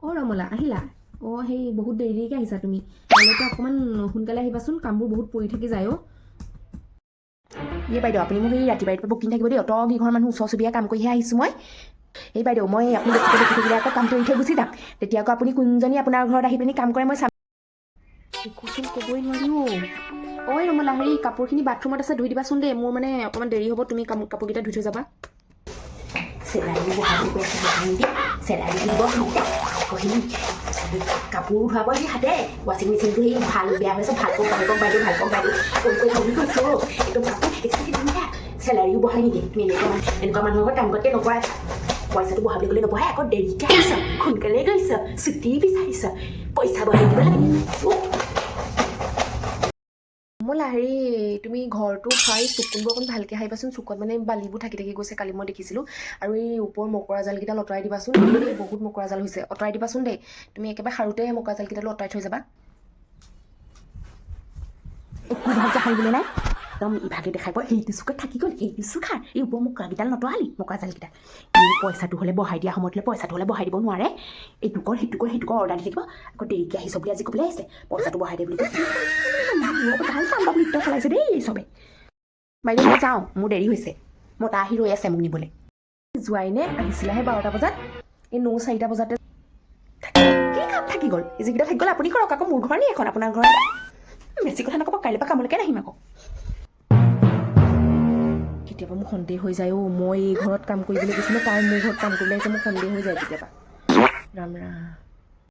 অ' ৰমলা আহিলা? অ' সেই বহুত দেৰিকৈ আহিছা তুমি। কাইলৈকে অকণমান সোনকালে আহিবাচোন, কামবোৰ বহুত পৰি থাকি যায় অ'। এই বাইদেউ আপুনি মোক এই ৰাতিপুৱা বুকিং থাকিব দেই, অত কেইঘৰ মানুহ ওচৰ চুবুৰীয়া কাম কৰিহে আহিছোঁ মই। এই বাইদেউ মই আপুনি বেছিকৈ দেখি থাকিলে আকৌ কামটো এৰি থৈ গুচি যাম। তেতিয়া আকৌ আপুনি কোনজনী আপোনাৰ ঘৰত আহি পিনি কাম কৰে মই চাম। একোচোন ক'বই নোৱাৰি অ' ঐ ৰমলা হেৰি কাপোৰখিনি বাথৰুমত আছে, ধুই দিবাচোন দেই। মোৰ মানে অকণমান দেৰি হ'ব, তুমি কাপোৰকেইটা ধুই থৈ যাবা। চেলাৰী দিব কাপোৰ ধোৱাব সেই হাতে ৱাশ্বিং মেচিনটো সেই ভাল বেয়া হৈছে, ভাল কওক বাইদেউ কৰি কৈছোঁ একদম কাপোৰ চেলাৰীও বঢ়াই নিদিয়ে। তুমি এনেকুৱা মানুহৰ ঘৰত কাম কৰাতকৈ নকৰাই। পইচাটো বঢ়াবলৈ গ'লে নবঢ়াই, আকৌ দেৰিকৈ আহিছ, সোনকালে গৈছ, ছুটি বিচাৰিছ, পইচা বঢ়াই দিব লাগে। ৰমলা হেৰি তুমি ঘৰটো সাৰি চকুবোৰ অকণ ভালকৈ সাৰিবাচোন। চুকত মানে বালিবোৰ থাকি গৈছে, কালি মই দেখিছিলোঁ। আৰু এই ওপৰৰ মকৰা জালকেইডাল আঁতৰাই দিবাচোন। বহুত মকৰা জাল হৈছে, আঁতৰাই দিবাচোন দেই। তুমি একেবাৰে সাৰোতে মকৰা জালকেইডালো আঁতৰাই থৈ যাবা। একো ভালকৈ সাৰিবলৈ নাই, একদম ইভাগে দেখাই পোৱা সেইটো চুকত থাকি গ'ল, সেইটো চুক এই ওপৰ মকৰাকেইডাল নতৰালি, মকৰা জালকেইডাল। এই পইচাটো হ'লে বঢ়াই দিয়া সময়ত পইচাটো হ'লে বঢ়াই দিব নোৱাৰে। এইটো কৰ অৰ্ডাৰ দি থাকিব, আকৌ দেৰিকৈ আহিছ বুলি আজি ক'বলৈ আহিছে পইচাটো বঢ়াই দিয়ে বুলি কৈছে। ভাল তাণ্ডৱ নৃত্য চলাইছে দেই চবে। বাইদেউ মই যাওঁ, মোৰ দেৰি হৈছে, মতা আহি ৰৈ আছে মোক নিবলৈ। যোৱাই নে আহিছিলাহে 12টা বজাত, এই 9:04 বজাতে কি কাম থাকি গ'ল। যিকেইটা থাকি গ'ল আপুনি কৰক, আকৌ মোৰ ঘৰ নি এখন আপোনাৰ ঘৰ বেছি কথা নক'ব। কাইলৈ পৰা কামলৈকে নাহিম আকৌ। কেতিয়াবা মোৰ সন্দেহ হৈ যায় অ', মই এই ঘৰত কাম কৰিবলৈ গৈছিলোঁ, তাই মোৰ ঘৰত কাম কৰিবলৈ আহিছে, মোৰ সন্দেহ হৈ যায় কেতিয়াবা। ৰাম ৰাম।